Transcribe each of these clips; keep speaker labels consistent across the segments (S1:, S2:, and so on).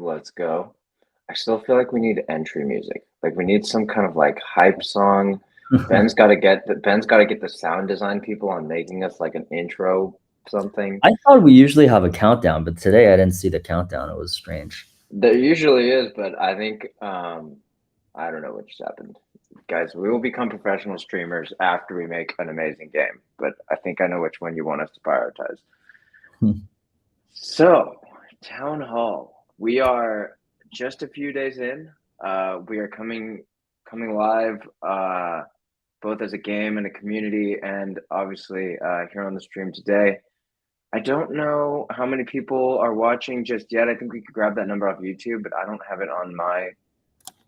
S1: Let's go. I still feel like we need entry music. Like we need some kind of like hype song. Ben's got to get the sound design people on making us like an intro something.
S2: I thought we usually have a countdown, but today I didn't see the countdown. It was strange.
S1: There usually is, but I think I don't know what just happened. Guys, we will become professional streamers after we make an amazing game, but I think I know which one you want us to prioritize. So, Town Hall. We are just a few days in. We are coming live both as a game and a community, and obviously here on the stream today. I don't know how many people are watching just yet. I think we could grab that number off YouTube, but I don't have it on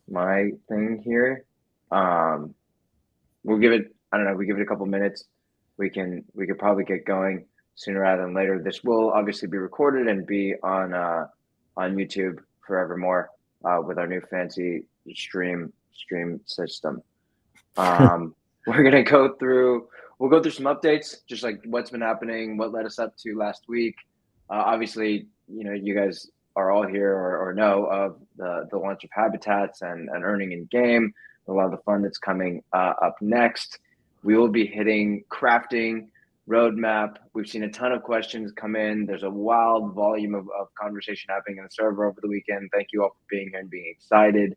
S1: my thing here. We'll give it. I don't know. We give it a couple minutes. We could probably get going sooner rather than later. This will obviously be recorded and be on YouTube forevermore with our new fancy stream system. We're gonna go through. We'll go through some updates, just like what's been happening, what led us up to last week. Obviously, you guys are all here or know of the launch of Habitats and earning in game, a lot of the fun that's coming up next. We will be hitting crafting, roadmap. We've seen a ton of questions come in. There's a wild volume of conversation happening in the server over the weekend. Thank you all for being here and being excited.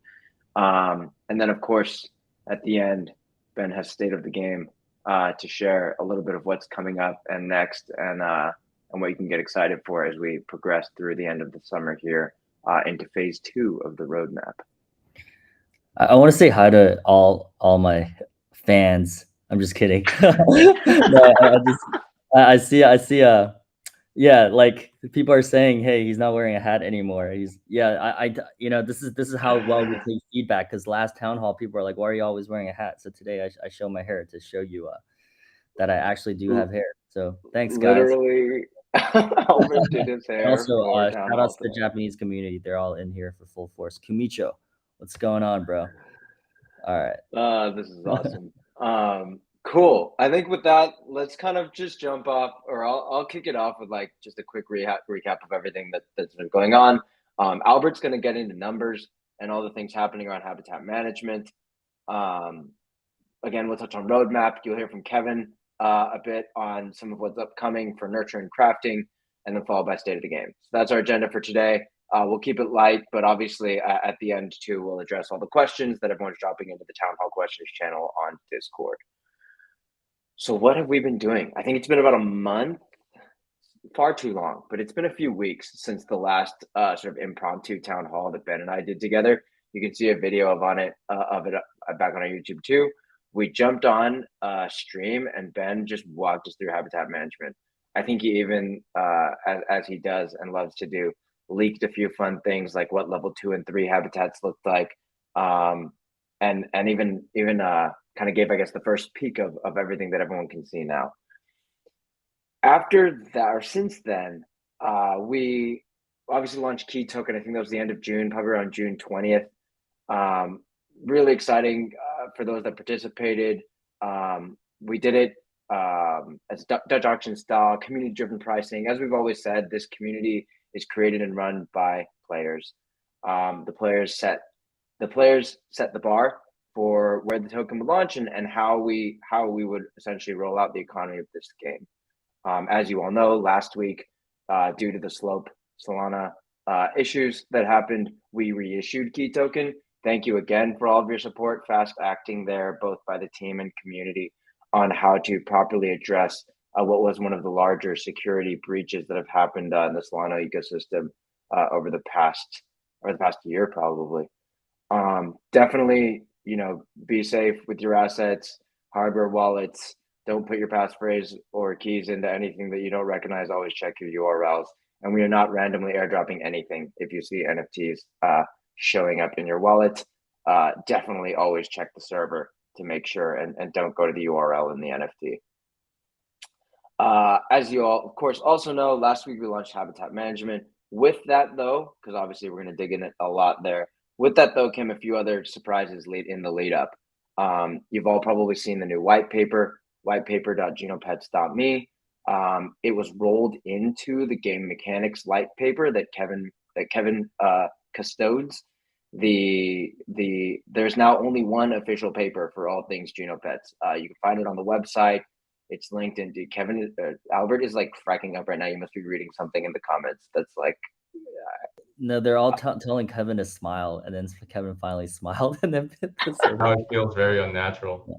S1: And then, of course, at the end, Ben has state of the game to share a little bit of what's coming up and next, and what you can get excited for as we progress through the end of the summer here into phase 2 of the roadmap.
S2: I want to say hi to all my fans. I'm just kidding. No, I see yeah, like people are saying, hey, he's not wearing a hat anymore. This is how well we take feedback, because last town hall people are like, why are you always wearing a hat? So today I show my hair to show you that I actually do have hair. So thanks, guys.
S1: Literally, Albert did his
S2: And
S1: hair
S2: also,
S1: for Town
S2: shout
S1: Hall
S2: outs to the
S1: today.
S2: Japanese community. They're all in here for full force. Kumicho, what's going on, bro? All right.
S1: This is awesome. Cool. I think with that, let's kind of just jump off, or I'll kick it off with like just a quick recap of everything that's been going on. Albert's going to get into numbers and all the things happening around habitat management. Again, we'll touch on roadmap. You'll hear from Kevin a bit on some of what's upcoming for nurture and crafting, and then followed by state of the game. So that's our agenda for today. We'll keep it light, but obviously at the end too, we'll address all the questions that everyone's dropping into the Town Hall Questions channel on Discord. So what have we been doing? I think it's been about a month, far too long, but it's been a few weeks since the last sort of impromptu Town Hall that Ben and I did together. You can see a video of it back on our YouTube too. We jumped on stream and Ben just walked us through habitat management. I think he even, as he does and loves to do, leaked a few fun things like what level 2 and 3 habitats looked like, and even kind of gave, I guess, the first peek of everything that everyone can see now. After that, or since then, we obviously launched Key Token. I think that was the end of June, probably around June 20th. Really exciting for those that participated. We did it as Dutch auction style, community-driven pricing. As we've always said, this community is created and run by players. The players set the bar for where the token would launch and how we would essentially roll out the economy of this game. As you all know, last week, due to the Slope Solana issues that happened, we reissued Key Token. Thank you again for all of your support, fast acting there, both by the team and community, on how to properly address what was one of the larger security breaches that have happened in the Solana ecosystem over the past year, probably. Definitely, be safe with your assets, hardware wallets. Don't put your passphrase or keys into anything that you don't recognize. Always check your URLs. And we are not randomly airdropping anything. If you see NFTs showing up in your wallet, definitely always check the server to make sure and don't go to the URL in the NFT. As you all, of course, also know, last week we launched Habitat Management. With that, though, because obviously we're going to dig in it a lot there, with that, though, came a few other surprises in the lead up. You've all probably seen the new white paper, whitepaper.genopets.me. It was rolled into the game mechanics light paper that Kevin custodes. There's now only one official paper for all things Genopets. You can find it on the website. It's linked in. Kevin Albert is like cracking up right now. You must be reading something in the comments. That's like
S2: No, they're all telling Kevin to smile, and then Kevin finally smiled, and then
S3: How it feels very unnatural.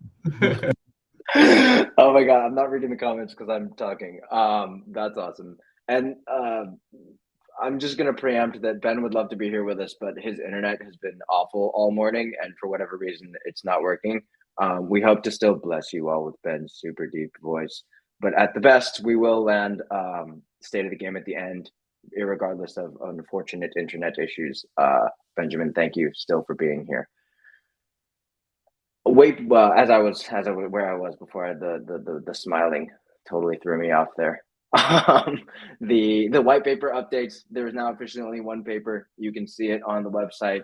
S1: oh my god, I'm not reading the comments because I'm talking. That's awesome. And I'm just gonna preempt that Ben would love to be here with us, but his internet has been awful all morning, and for whatever reason, it's not working. We hope to still bless you all with Ben's super deep voice, but at the best, we will land state of the game at the end, irregardless of unfortunate internet issues. Benjamin, thank you still for being here. Wait, well, as I was where I was before, the smiling totally threw me off there. The white paper updates. There is now officially only one paper. You can see it on the website.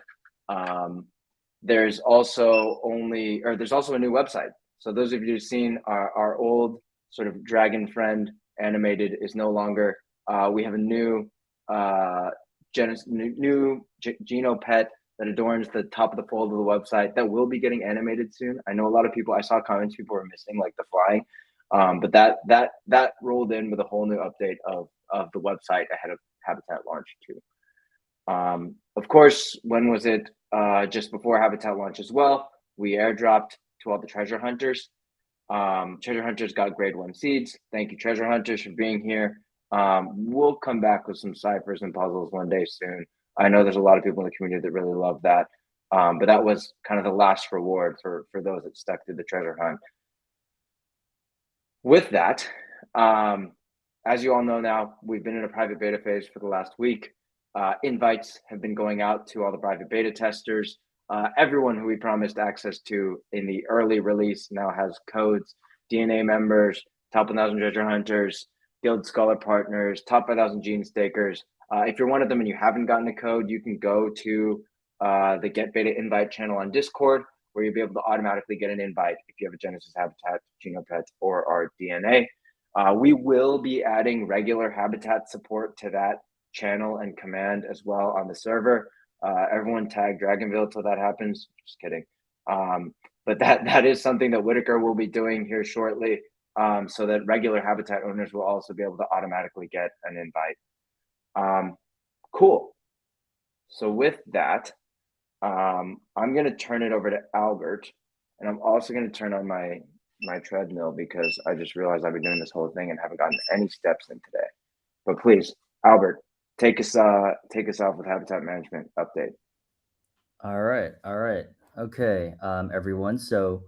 S1: There's also a new website. So those of you who've seen our old sort of dragon friend animated is no longer. We have a new Genopet that adorns the top of the fold of the website that will be getting animated soon. I know a lot of people. I saw comments people were missing like the flying, but that rolled in with a whole new update of the website ahead of Habitat launch too. Of course, when was it? Just before Habitat launch as well. We airdropped to all the treasure hunters. Treasure hunters got grade 1 seeds. Thank you, treasure hunters, for being here. We'll come back with some ciphers and puzzles one day soon. I know there's a lot of people in the community that really love that. But that was kind of the last reward for those that stuck to the treasure hunt. With that, as you all know now, we've been in a private beta phase for the last week. Invites have been going out to all the private beta testers. Everyone who we promised access to in the early release now has codes. DNA members, top 1,000 treasure hunters, Guild Scholar partners, top 5,000 gene stakers. If you're one of them and you haven't gotten a code, you can go to the Get Beta invite channel on Discord, where you'll be able to automatically get an invite if you have a Genesis Habitat, Genopets, or our DNA. We will be adding regular Habitat support to that channel and command as well on the server. Everyone tag Dragonville till that happens. Just kidding. But that is something that Whitaker will be doing here shortly, so that regular Habitat owners will also be able to automatically get an invite. Cool. So with that, I'm going to turn it over to Albert, and I'm also going to turn on my treadmill because I just realized I've been doing this whole thing and haven't gotten any steps in today. But please, Albert, take us off with Habitat Management update.
S2: All right. Okay, everyone. So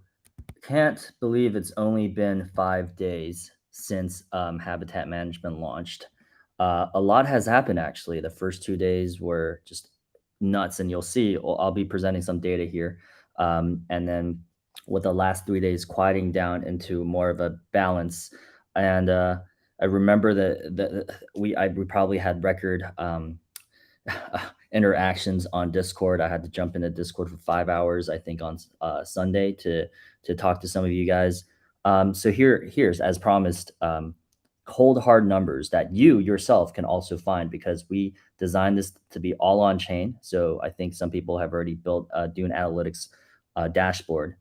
S2: can't believe it's only been 5 days since Habitat Management launched. A lot has happened, actually. The first 2 days were just nuts, and you'll see, I'll be presenting some data here. And then with the last 3 days quieting down into more of a balance. And I remember that we probably had record interactions on Discord. I had to jump into Discord for 5 hours, I think, on Sunday to talk to some of you guys. So here's, as promised, cold hard numbers that you yourself can also find, because we designed this to be all on chain. So I think some people have already built Dune Analytics dashboard,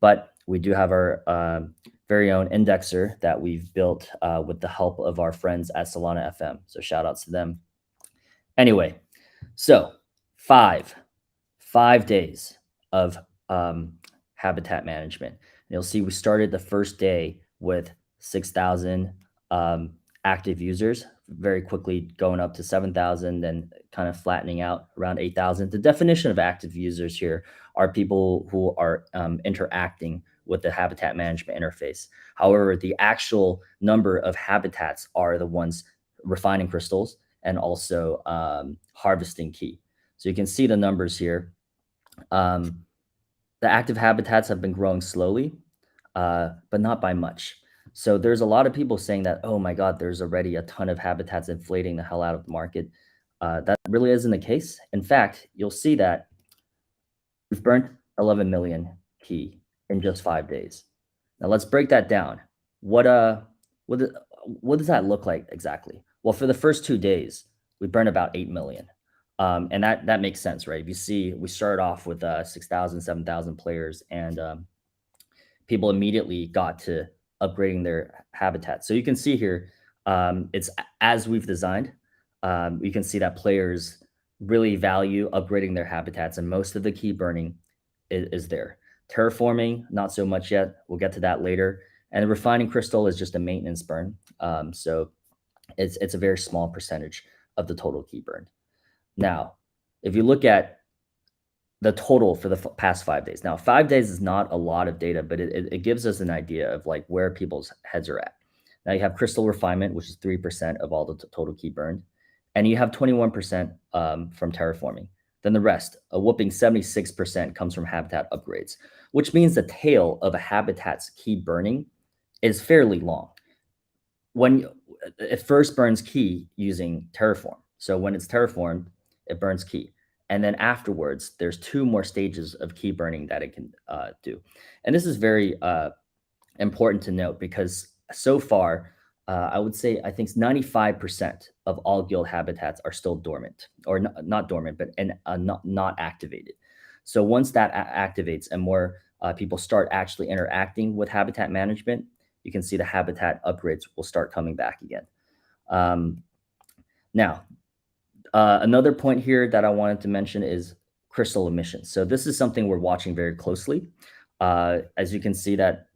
S2: but we do have our very own indexer that we've built with the help of our friends at Solana FM. So shout outs to them. Anyway, so five days of Habitat Management. And you'll see we started the first day with 6,000 active users, very quickly going up to 7,000, then kind of flattening out around 8,000. The definition of active users here are people who are interacting with the Habitat Management interface. However, the actual number of habitats are the ones refining crystals and also harvesting key. So you can see the numbers here. The active habitats have been growing slowly, but not by much. So there's a lot of people saying that, oh my God, there's already a ton of habitats inflating the hell out of the market. That really isn't the case. In fact, you'll see that we've burnt 11 million key in just 5 days. Now let's break that down. What does that look like exactly? Well, for the first 2 days, we burned about 8 million. And that makes sense, right? If you see, we started off with 6,000, 7,000 players, and people immediately got to upgrading their habitat. So you can see here, it's as we've designed. You can see that players really value upgrading their habitats, and most of the key burning is there. Terraforming, not so much yet. We'll get to that later. And refining crystal is just a maintenance burn. So it's a very small percentage of the total key burn. Now, if you look at the total for the past 5 days. Now, 5 days is not a lot of data, but it gives us an idea of like where people's heads are at. Now you have crystal refinement, which is 3% of all the total key burned, and you have 21% from terraforming. Then the rest, a whooping 76% comes from habitat upgrades, which means the tail of a habitat's key burning is fairly long. When it first burns key using terraform. So when it's terraformed, it burns key. And then afterwards, there's 2 more stages of key burning that it can do. And this is very important to note because so far, I would say, I think 95% of all guild habitats are still dormant, or not dormant, but not activated. So once that activates and more people start actually interacting with habitat management, you can see the habitat upgrades will start coming back again. Now, another point here that I wanted to mention is crystal emissions. So this is something we're watching very closely. As you can see that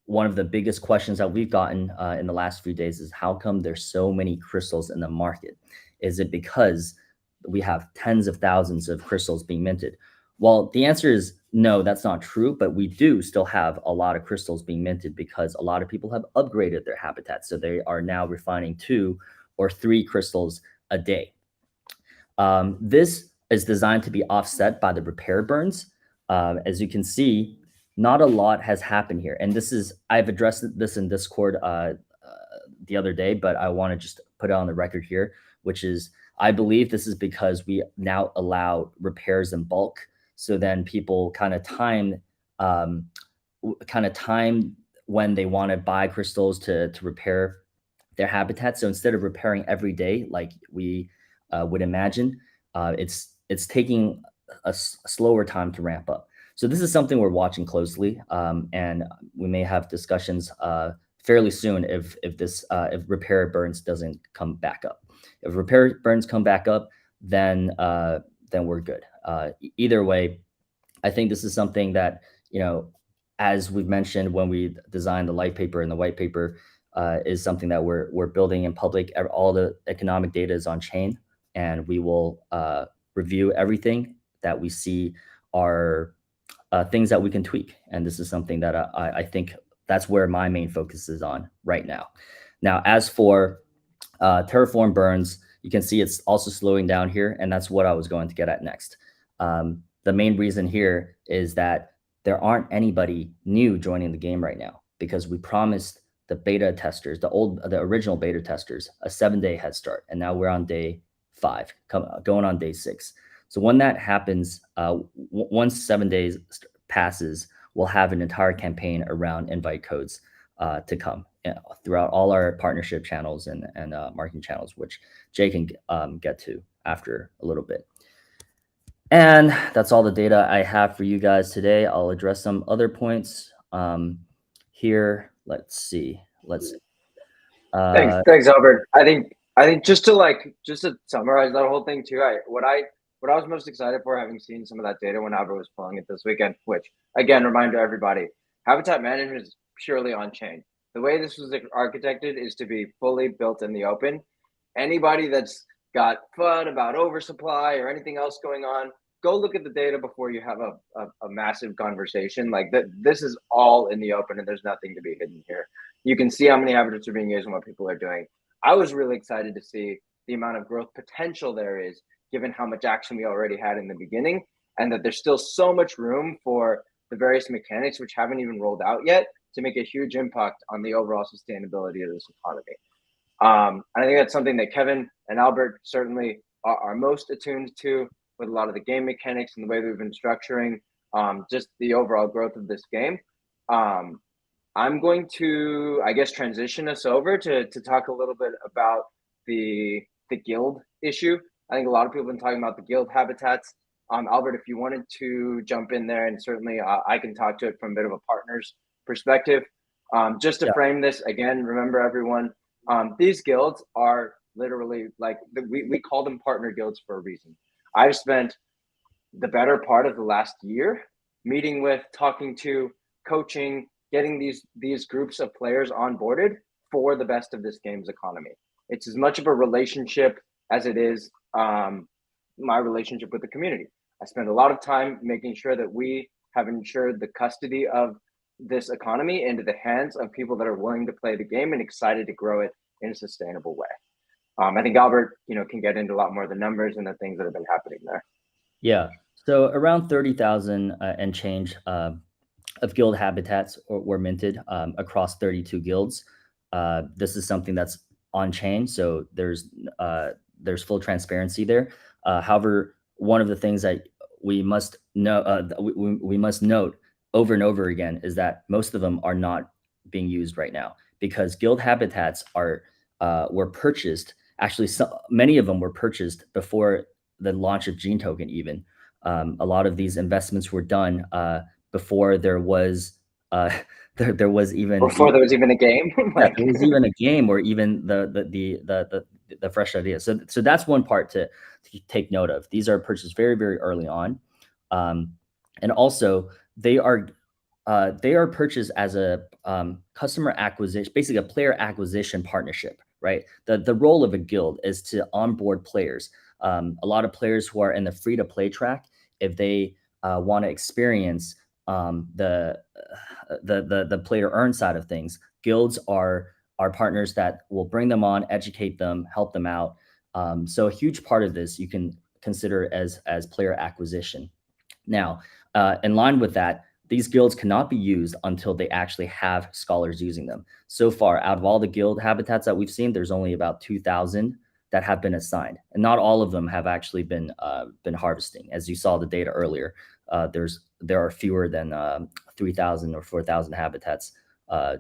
S2: one of the biggest questions that we've gotten in the last few days is how come there's so many crystals in the market? Is it because we have tens of thousands of crystals being minted? Well, the answer is no, that's not true, but we do still have a lot of crystals being minted because a lot of people have upgraded their habitats. So they are now refining 2 or 3 crystals a day. This is designed to be offset by the repair burns. As you can see, not a lot has happened here. And this is, I've addressed this in Discord the other day, but I want to just put it on the record here, which is, I believe this is because we now allow repairs in bulk. So then people kind of time when they want to buy crystals to repair their habitat. So instead of repairing every day, like we would imagine, it's taking a slower time to ramp up. So this is something we're watching closely, and we may have discussions fairly soon if repair burns doesn't come back up. If repair burns come back up, then we're good. Either way, I think this is something that, as we've mentioned when we designed the light paper and the white paper, is something that we're building in public. All the economic data is on chain, and we will review everything that we see are things that we can tweak. And this is something that I think that's where my main focus is on right now. Now, as for Terraform burns, you can see it's also slowing down here, and that's what I was going to get at next. The main reason here is that there aren't anybody new joining the game right now because we promised the beta testers, the original beta testers, a 7-day head start, and now we're on day 5, going on day 6. So when that happens, once 7 days passes, we'll have an entire campaign around invite codes to come throughout all our partnership channels and marketing channels, which Jay can get to after a little bit. And that's all the data I have for you guys today. I'll address some other points here. Let's see.
S1: Thanks, Albert. I think just to summarize that whole thing too. What I was most excited for, having seen some of that data when Albert was pulling it this weekend, which again, reminder to everybody, habitat management is purely on chain. The way this was architected is to be fully built in the open. Anybody that's got FUD about oversupply or anything else going on, go look at the data before you have a massive conversation. Like that, this is all in the open and there's nothing to be hidden here. You can see how many habitats are being used and what people are doing. I was really excited to see the amount of growth potential there is, given how much action we already had in the beginning, and that there's still so much room for the various mechanics which haven't even rolled out yet to make a huge impact on the overall sustainability of this economy. And I think that's something that Kevin and Albert certainly are most attuned to, with a lot of the game mechanics and the way we've been structuring just the overall growth of this game. I'm going to, I guess, transition us over to talk a little bit about the guild issue. I think a lot of people have been talking about the guild habitats. Albert, if you wanted to jump in there, and certainly I can talk to it from a bit of a partner's perspective. Just to frame this again, remember everyone, these guilds are literally like we call them partner guilds for a reason. I've spent the better part of the last year meeting with, talking to, coaching, getting these groups of players onboarded for the best of this game's economy. It's as much of a relationship as it is my relationship with the community. I spend a lot of time making sure that we have ensured the custody of this economy into the hands of people that are willing to play the game and excited to grow it in a sustainable way. I think Albert, can get into a lot more of the numbers and the things that have been happening there.
S2: Yeah. So around 30,000 and change of guild habitats were minted across 32 guilds. This is something that's on chain, so there's full transparency there. However, one of the things that we must know, we must note over and over again is that most of them are not being used right now because guild habitats were purchased. Actually, many of them were purchased before the launch of Gene Token. Even a lot of these investments were done before there was there was even
S1: a game.
S2: Yeah, there was even a game or even the fresh idea. So that's one part to take note of. These are purchased very, very early on, and also they are purchased as a customer acquisition, basically a player acquisition partnership, right? The role of a guild is to onboard players. A lot of players who are in the free to play track, if they want to experience the play to earn side of things, guilds are partners that will bring them on, educate them, help them out. So a huge part of this you can consider as player acquisition. Now, in line with that, these guilds cannot be used until they actually have scholars using them. So far, out of all the guild habitats that we've seen, there's only about 2,000 that have been assigned, and not all of them have actually been harvesting. As you saw the data earlier, there are fewer than 3,000 or 4,000 habitats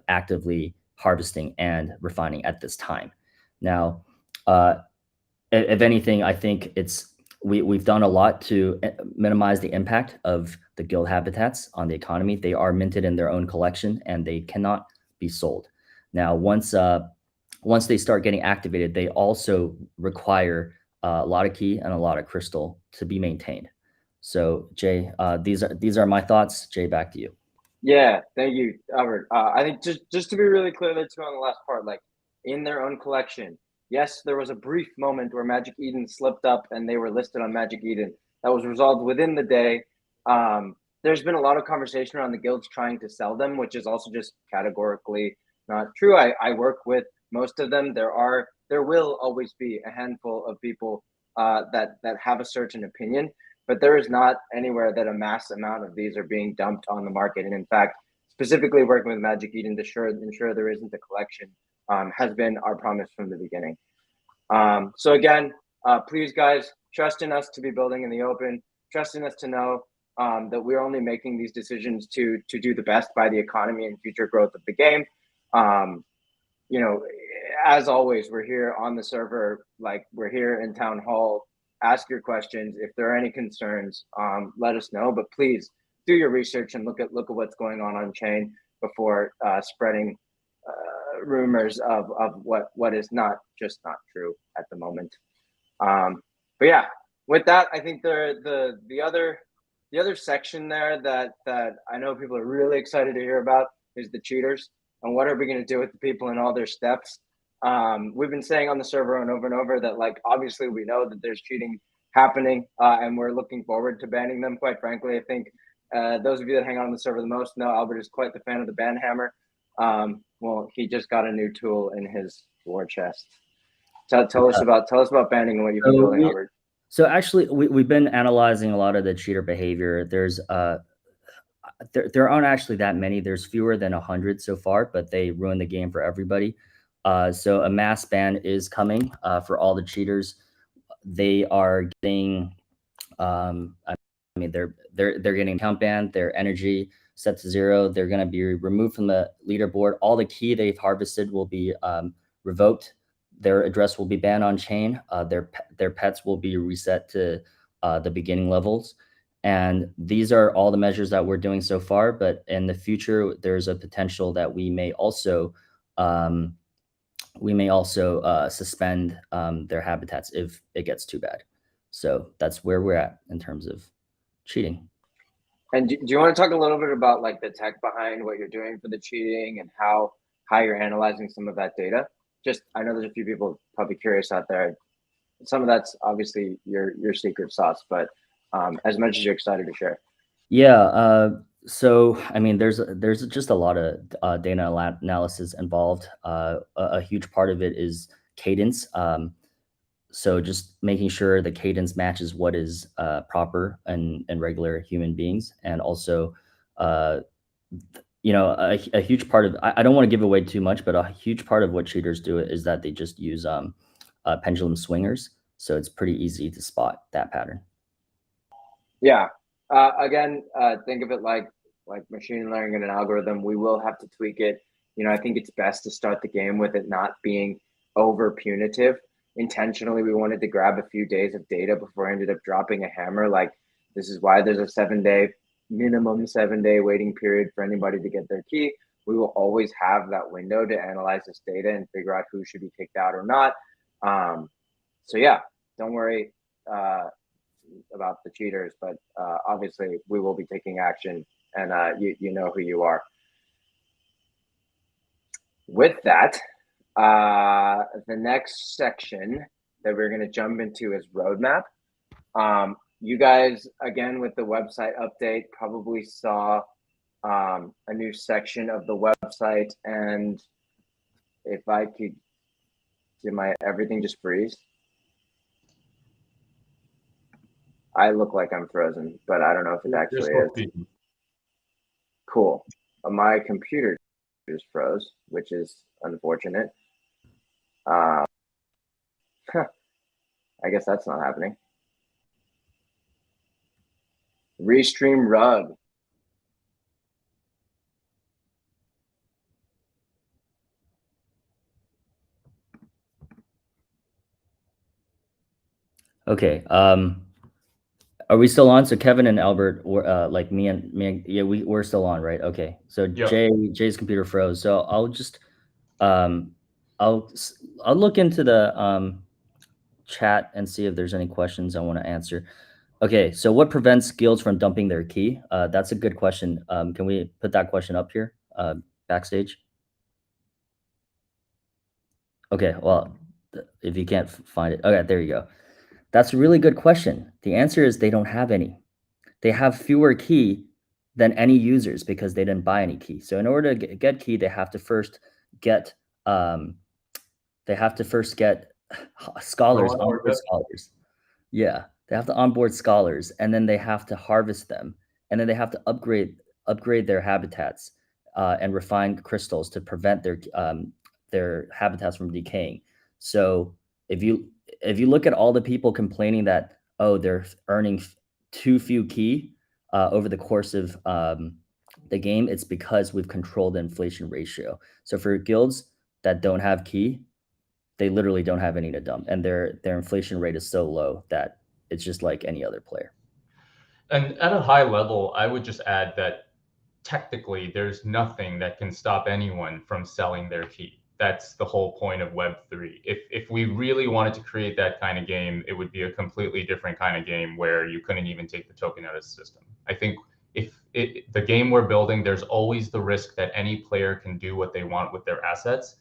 S2: actively harvesting and refining at this time. Now, if anything, I think we've done a lot to minimize the impact of the guild habitats on the economy. They are minted in their own collection and they cannot be sold. Now, once they start getting activated, they also require a lot of key and a lot of crystal to be maintained. So Jay, these are my thoughts. Jay, back to you.
S1: Yeah, thank you, Albert. I think just to be really clear there too on the last part, like in their own collection, yes, there was a brief moment where Magic Eden slipped up and they were listed on Magic Eden. That was resolved within the day. There's been a lot of conversation around the guilds trying to sell them, which is also just categorically not true. I work with most of them. There will always be a handful of people that have a certain opinion, but there is not anywhere that a mass amount of these are being dumped on the market. And in fact, specifically working with Magic Eden to ensure there isn't a collection has been our promise from the beginning. So again, please guys, trust in us to be building in the open, trust in us to know that we're only making these decisions to do the best by the economy and future growth of the game. As always, we're here on the server, like we're here in town hall. Ask your questions. If there are any concerns, let us know. But please do your research and look at what's going on chain before spreading rumors of what is not true at the moment. But yeah, with that, I think the other section there that I know people are really excited to hear about is the cheaters and what are we going to do with the people in all their steps. We've been saying on the server and over that, like, obviously we know that there's cheating happening and we're looking forward to banning them. Quite frankly, I think those of you that hang out on the server the most know Albert is quite the fan of the ban hammer. Well, he just got a new tool in his war chest. Tell us about banning and what you've been doing, Albert.
S2: So actually, we've been analyzing a lot of the cheater behavior. There aren't actually that many. There's fewer than 100 so far, but they ruin the game for everybody. So a mass ban is coming for all the cheaters. They are getting, they're getting account banned. Their energy set to 0. They're going to be removed from the leaderboard. All the key they've harvested will be revoked. their address will be banned on chain. Their pets will be reset to the beginning levels. And these are all the measures that we're doing so far. But in the future, there's a potential that we may also suspend their habitats if it gets too bad. So that's where we're at in terms of cheating.
S1: And do you want to talk a little bit about like the tech behind what you're doing for the cheating and how you're analyzing some of that data? Just, I know there's a few people probably curious out there. Some of that's obviously your secret sauce, but as much as you're excited to share.
S2: Yeah. So, I mean, there's just a lot of data analysis involved. A huge part of it is cadence. So just making sure the cadence matches what is proper and regular human beings. And also, a huge part of, I don't want to give away too much, but a huge part of what cheaters do is that they just use pendulum swingers. So it's pretty easy to spot that pattern.
S1: Yeah. Again, think of it like machine learning and an algorithm. We will have to tweak it. I think it's best to start the game with it not being over punitive. Intentionally, we wanted to grab a few days of data before I ended up dropping a hammer. Like, this is why there's a minimum 7-day waiting period for anybody to get their key. We will always have that window to analyze this data and figure out who should be kicked out or not. So yeah, don't worry about the cheaters, but obviously we will be taking action, and you know who you are. With that, the next section that we're going to jump into is roadmap. You guys, again, with the website update, probably saw a new section of the website. And if I could, did my everything just freeze? I look like I'm frozen, but I don't know if it actually is. Cool. My computer just froze, which is unfortunate. I guess that's not happening. Restream rug.
S2: Okay. Are we still on? So Kevin and Albert, like me and yeah, we're still on, right? Okay. So
S3: Yep.
S2: Jay's computer froze. So I'll just I'll look into the chat and see if there's any questions I want to answer. Okay. So what prevents guilds from dumping their key? That's a good question. Can we put that question up here, backstage? Okay. Well, if you can't find it, okay, there you go. That's a really good question. The answer is they don't have any. They have fewer key than any users because they didn't buy any key. So in order to get key, they have to first get scholars, onboard scholars. Yeah, they have to onboard scholars, and then they have to harvest them, and then they have to upgrade their habitats and refine crystals to prevent their habitats from decaying. So if you look at all the people complaining that, oh, they're earning too few key over the course of the game, it's because we've controlled the inflation ratio. So for guilds that don't have key, they literally don't have any to dump, and their inflation rate is so low that it's just like any other player.
S3: And at a high level, I would just add that technically there's nothing that can stop anyone from selling their key. That's the whole point of Web3. If we really wanted to create that kind of game, it would be a completely different kind of game where you couldn't even take the token out of the system. I think the game we're building, there's always the risk that any player can do what they want with their assets.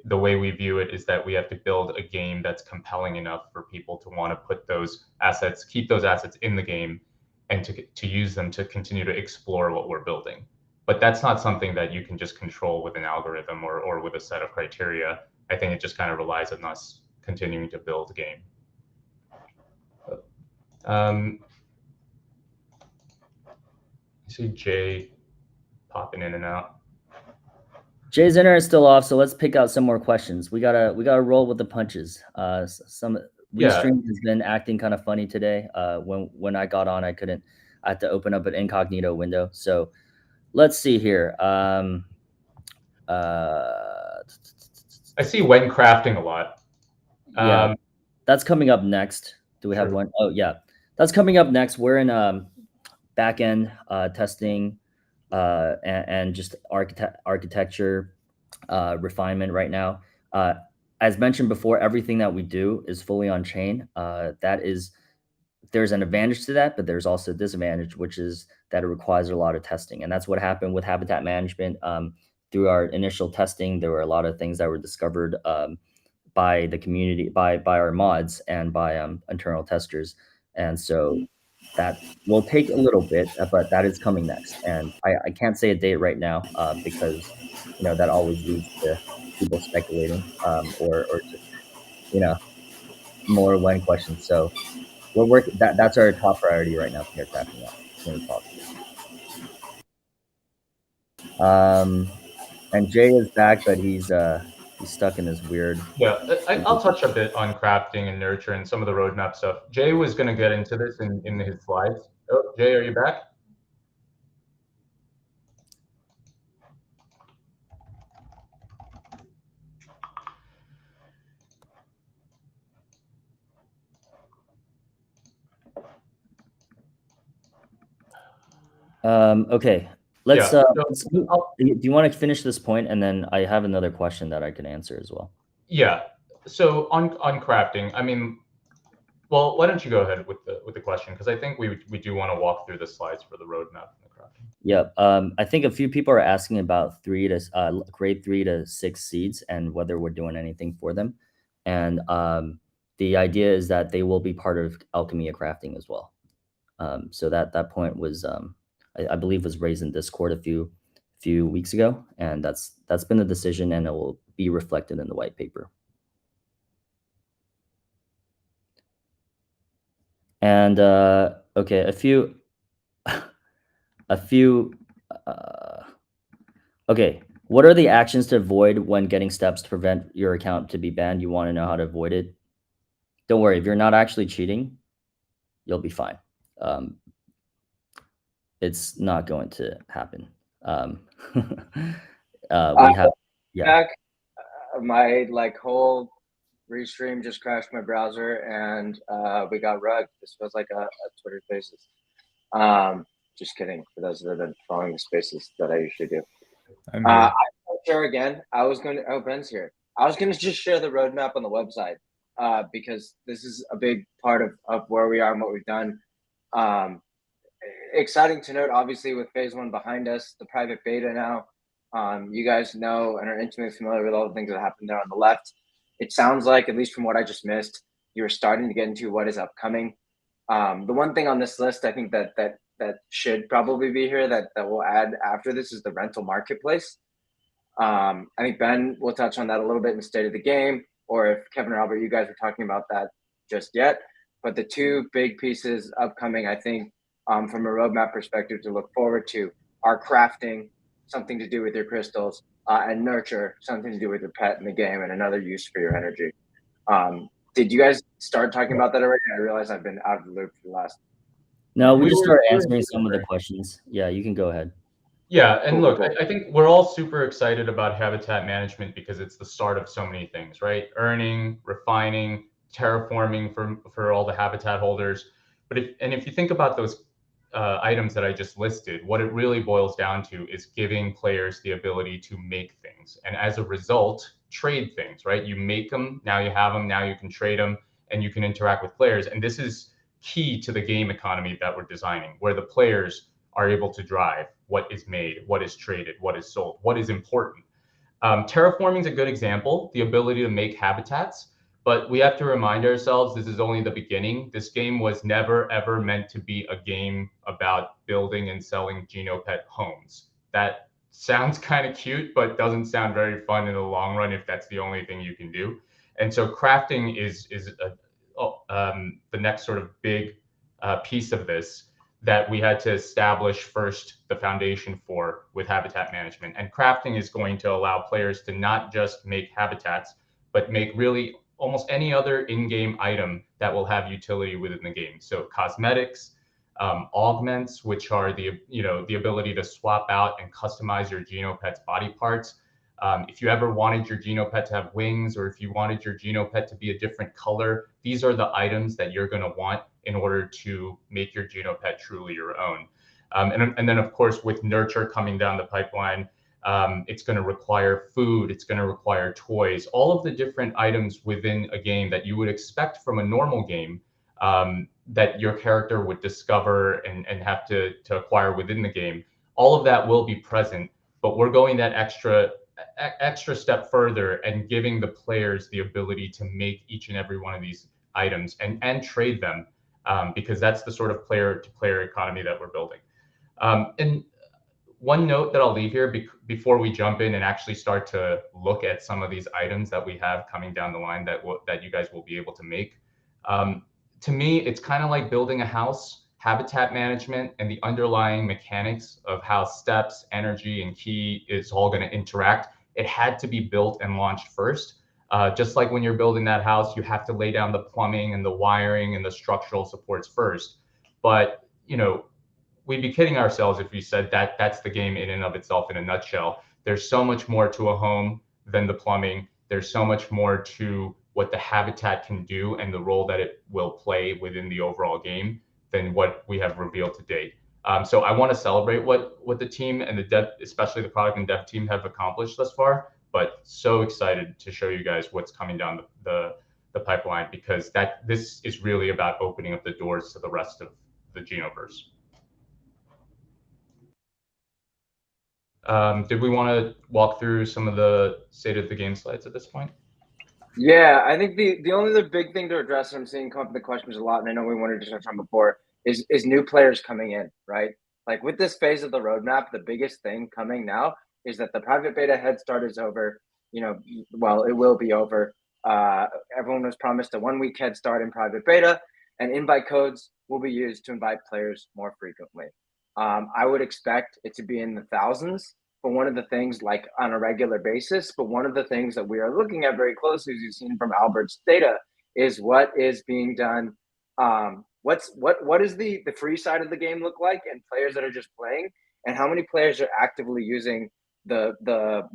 S3: The way we view it is that we have to build a game that's compelling enough for people to want to put those assets, keep those assets in the game, and to use them to continue to explore what we're building. But that's not something that you can just control with an algorithm or with a set of criteria. I think it just kind of relies on us continuing to build the game. I see Jay popping in and out.
S2: Jay's internet is still off, so let's pick out some more questions. We gotta roll with the punches. Restream has been acting kind of funny today. When I got on, I had to open up an incognito window. So let's see here.
S3: I see when crafting a lot.
S2: Yeah, that's coming up next. Do we have one? Oh, yeah. That's coming up next. We're in back-end testing and just architecture refinement right now. As mentioned before, everything that we do is fully on chain. There's an advantage to that, but there's also a disadvantage, which is that it requires a lot of testing. And that's what happened with habitat management. Through our initial testing, there were a lot of things that were discovered by the community, by our mods, and by internal testers. And so that will take a little bit, but that is coming next. And I can't say a date right now because that always leads to people speculating or just you know more when questions. So we're working. That's our top priority right now to get crafting out as soon as possible. And Jay is back, but he's stuck in this weird.
S3: Yeah, I'll touch a bit on crafting and nurture and some of the roadmap stuff. Jay was going to get into this in his slides. Oh, Jay, are you back?
S2: Okay, let's.
S3: Yeah,
S2: do you want to finish this point, and then I have another question that I can answer as well.
S3: Yeah. So on crafting, I mean, well, why don't you go ahead with the question, because I think we do want to walk through the slides for the roadmap and the crafting.
S2: Yeah, I think a few people are asking about grade 3 to 6 seeds and whether we're doing anything for them, and the idea is that they will be part of Alchemy of Crafting as well. So that point was I believe was raised in Discord a few weeks ago, and that's been the decision, and it will be reflected in the white paper. And okay, okay, what are the actions to avoid when getting steps to prevent your account to be banned? You want to know how to avoid it? Don't worry, if you're not actually cheating, you'll be fine. It's not going to happen. We have,
S1: back, my whole restream just crashed my browser, and we got rugged. This was like a Twitter Spaces. Just kidding. For those that have been following the Spaces that I usually do. I share again. I was going to. Oh, Ben's here. I was going to just share the roadmap on the website because this is a big part of where we are and what we've done. Exciting to note, obviously, with phase 1 behind us, the private beta now. You guys know and are intimately familiar with all the things that happened there on the left. It sounds like, at least from what I just missed, you're starting to get into what is upcoming. The one thing on this list I think that should probably be here that we'll add after this is the rental marketplace. I think Ben will touch on that a little bit in the state of the game, or if Kevin or Albert, you guys were talking about that just yet. But the two big pieces upcoming, I think, from a roadmap perspective to look forward to are crafting, something to do with your crystals, and nurture, something to do with your pet in the game and another use for your energy. Did you guys start talking about that already? I realize I've been out of the loop for the last.
S2: No, we just started answering some of the questions. Yeah, you can go ahead.
S3: Yeah, and look, I think we're all super excited about habitat management because it's the start of so many things, right? Earning, refining, terraforming for all the habitat holders. But if you think about those items that I just listed, what it really boils down to is giving players the ability to make things, and as a result, trade things, right? You make them, now you have them, now you can trade them, and you can interact with players. And this is key to the game economy that we're designing, where the players are able to drive what is made, what is traded, what is sold, what is important. Terraforming is a good example, the ability to make habitats, but we have to remind ourselves this is only the beginning. This game was never, ever meant to be a game about building and selling Genopet homes. That sounds kind of cute, but doesn't sound very fun in the long run if that's the only thing you can do. And so crafting is the next sort of big piece of this that we had to establish first the foundation for with habitat management. And crafting is going to allow players to not just make habitats, but make really almost any other in-game item that will have utility within the game. So cosmetics, augments, which are the ability to swap out and customize your Genopets body parts, If you ever wanted your Genopet to have wings, or if you wanted your Genopet to be a different color, these are the items that you're going to want in order to make your Genopet truly your own. And then, of course, with nurture coming down the pipeline, it's going to require food, it's going to require toys, all of the different items within a game that you would expect from a normal game, that your character would discover and have to acquire within the game. All of that will be present, but we're going that extra step further and giving the players the ability to make each and every one of these items and trade them, because that's the sort of player-to-player economy that we're building. And one note that I'll leave here before we jump in and actually start to look at some of these items that we have coming down the line that you guys will be able to make. To me, it's kind of like building a house. Habitat management and the underlying mechanics of how steps, energy, and key is all going to interact. It had to be built and launched first. Just like when you're building that house, you have to lay down the plumbing and the wiring and the structural supports first. But, you know, we'd be kidding ourselves if we said that that's the game in and of itself in a nutshell. There's so much more to a home than the plumbing. There's so much more to what the habitat can do and the role that it will play within the overall game than what we have revealed to date. So I want to celebrate what the team and the dev, especially the product and dev team, have accomplished thus far. But so excited to show you guys what's coming down the pipeline, because this is really about opening up the doors to the rest of the Genoverse. Did we want to walk through some of the state of the game slides at this point?
S1: Yeah, I think the only other big thing to address, I'm seeing come up in the questions a lot, and I know we wanted to touch on before, is new players coming in, right? Like with this phase of the roadmap, the biggest thing coming now is that the private beta head start is over. You know, well, it will be over. Everyone was promised a 1 week head start in private beta, and invite codes will be used to invite players more frequently. I would expect it to be in the thousands for one of the things, like on a regular basis. But one of the things that we are looking at very closely, as you've seen from Albert's data, is what is being done. What is the free side of the game look like, and players that are just playing, and how many players are actively using the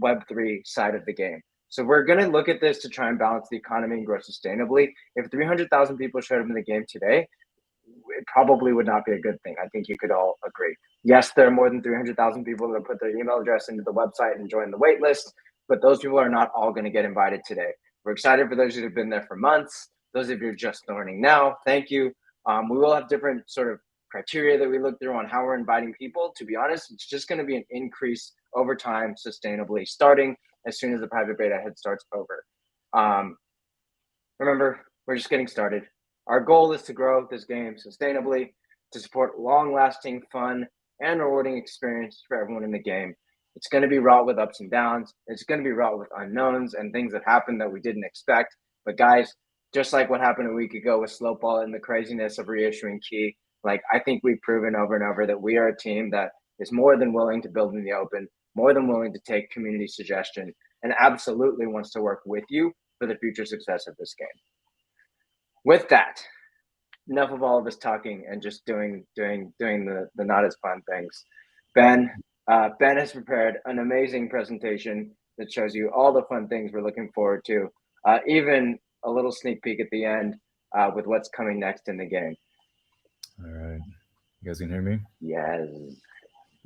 S1: Web3 side of the game. So we're going to look at this to try and balance the economy and grow sustainably. If 300,000 people showed up in the game today, it probably would not be a good thing. I think you could all agree. Yes, there are more than 300,000 people that put their email address into the website and join the wait list, but those people are not all going to get invited today. We're excited for those who have been there for months. Those of you just learning now, thank you. We will have different sort of criteria that we look through on how we're inviting people. To be honest, it's just going to be an increase over time, sustainably, starting as soon as the private beta head starts over. Remember, we're just getting started. Our goal is to grow this game sustainably, to support long-lasting, fun, and rewarding experience for everyone in the game. It's going to be wrought with ups and downs. It's going to be wrought with unknowns and things that happen that we didn't expect. But guys, just like what happened a week ago with Slowball and the craziness of reissuing Key, like I think we've proven over and over that we are a team that is more than willing to build in the open, more than willing to take community suggestion, and absolutely wants to work with you for the future success of this game. With that, enough of all of us talking and just doing the not as fun things. Ben has prepared an amazing presentation that shows you all the fun things we're looking forward to, even a little sneak peek at the end with what's coming next in the game.
S4: All right. You guys can hear me?
S1: Yes.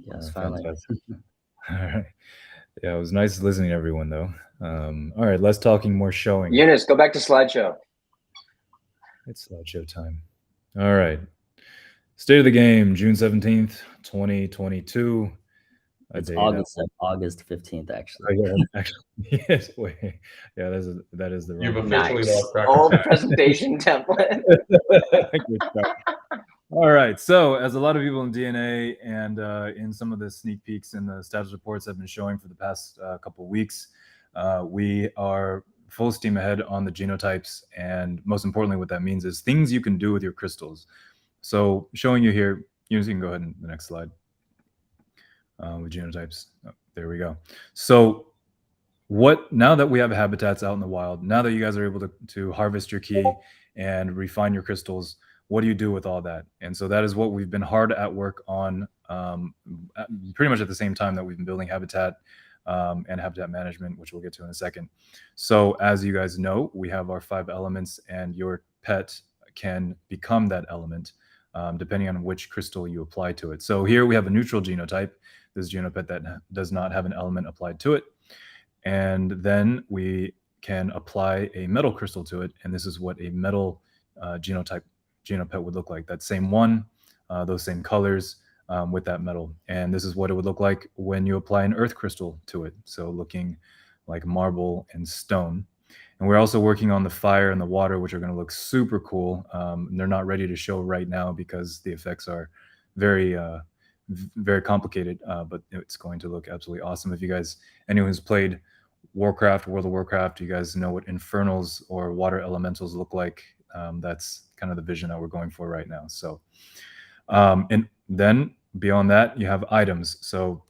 S2: Yes, finally.
S4: All right. Yeah, it was nice listening to everyone, though. All right, less talking, more showing.
S1: Eunice, go back to slideshow.
S4: It's slideshow time. All right. State of the game, June 17th, 2022.
S2: It's August 15th, actually.
S4: Oh, yeah, actually, yes. Wait, yeah, that is the wrong.
S3: You've officially lost track.
S1: Old presentation template.
S4: All right. So, as a lot of people in DNA and in some of the sneak peeks and the status reports have been showing for the past couple of weeks, we are full steam ahead on the genotypes, and most importantly, what that means is things you can do with your crystals. So, showing you here, you can go ahead and the next slide. With genotypes. Oh, there we go. So now that we have habitats out in the wild, now that you guys are able to harvest your key and refine your crystals, what do you do with all that? And so that is what we've been hard at work on pretty much at the same time that we've been building habitat. and habitat management, which we'll get to in a second. So as you guys know, we have our 5 elements, and your pet can become that element depending on which crystal you apply to it. So here we have a neutral genotype, this Genopet that does not have an element applied to it. And then we can apply a metal crystal to it, and this is what a metal Genopet would look like. That same one, those same colors with that metal. And this is what it would look like when you apply an earth crystal to it. So looking like marble and stone. And we're also working on the fire and the water, which are going to look super cool. They're not ready to show right now because the effects are very, very complicated, but it's going to look absolutely awesome. If you guys, anyone who's played Warcraft, World of Warcraft, you guys know what infernals or water elementals look like. That's kind of the vision that we're going for right now. So, and then beyond that, you have items. So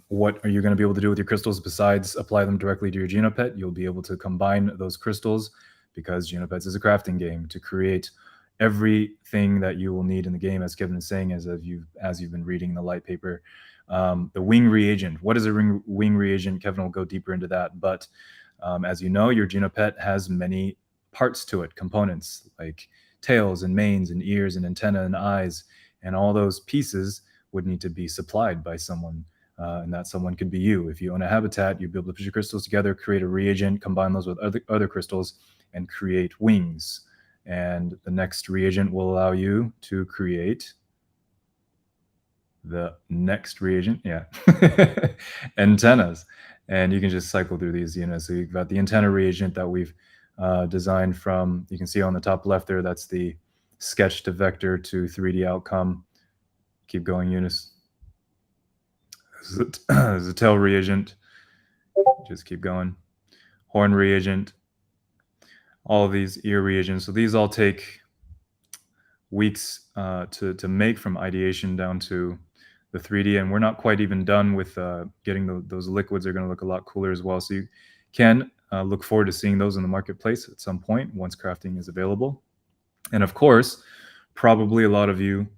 S4: what are you going to be able to do with your crystals besides apply them directly to your Genopet? You'll be able to combine those crystals, because Genopets is a crafting game, to create everything that you will need in the game, as Kevin is saying, as you've been reading the light paper. The wing reagent. What is a wing reagent? Kevin will go deeper into that. But as you know, your Genopet has many parts to it, components like tails and manes and ears and antenna and eyes, and all those pieces would need to be supplied by someone. And that someone could be you. If you own a habitat, you'd be able to put your crystals together, create a reagent, combine those with other crystals, and create wings. And the next reagent will allow you to create the next reagent, antennas. And you can just cycle through these, so you've got the antenna reagent that we've designed from, you can see on the top left there, that's the sketch to vector to 3D outcome. Keep going, Eunice. There's a tail reagent. Just keep going. Horn reagent. All of these ear reagents. So these all take weeks to make, from ideation down to the 3D. And we're not quite even done with getting those liquids. Are going to look a lot cooler as well. So you can look forward to seeing those in the marketplace at some point once crafting is available. And of course, probably a lot of you,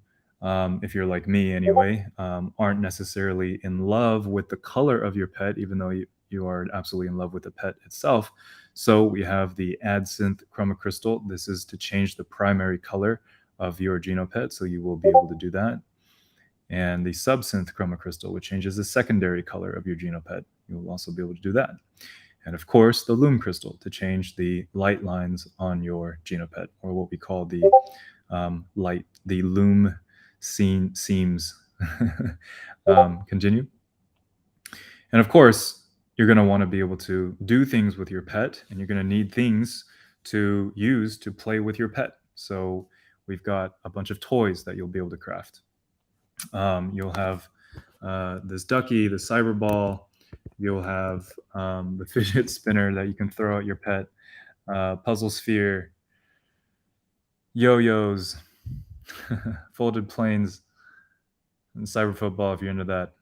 S4: if you're like me anyway, aren't necessarily in love with the color of your pet, even though you are absolutely in love with the pet itself. So we have the AdSynth Chroma Crystal. This is to change the primary color of your Genopet, so you will be able to do that. And the Subsynth Chroma Crystal, which changes the secondary color of your Genopet. You will also be able to do that. And of course, the Lume Crystal, to change the light lines on your Genopet, or what we call the Lume seams. Continue. And of course, you're going to want to be able to do things with your pet, and you're going to need things to use to play with your pet. So we've got a bunch of toys that you'll be able to craft. You'll have this ducky, the cyber ball. You'll have the fidget spinner that you can throw at your pet, puzzle sphere, yo-yos, folded planes, and cyber football if you're into that.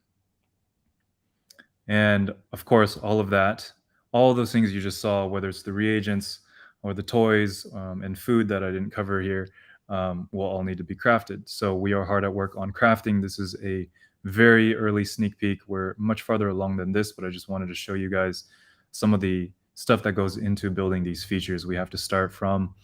S4: And of course, all of those things you just saw, whether it's the reagents or the toys and food that I didn't cover here, will all need to be crafted. So we are hard at work on crafting. This is a very early sneak peek. We're much farther along than this, but I just wanted to show you guys some of the stuff that goes into building these features. We have to start from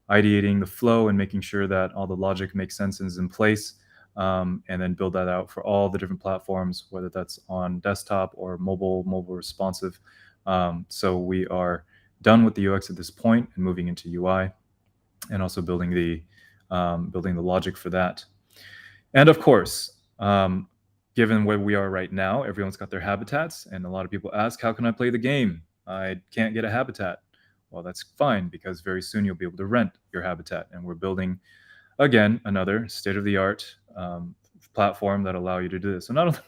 S4: ideating the flow and making sure that all the logic makes sense and is in place, and then build that out for all the different platforms, whether that's on desktop or mobile responsive. So we are done with the UX at this point and moving into UI, and also building the logic for that. And of course, given where we are right now, everyone's got their habitats, and a lot of people ask, how can I play the game? I can't get a habitat. Well, that's fine, because very soon you'll be able to rent your habitat. And we're building, again, another state-of-the-art platform that allow you to do this. So not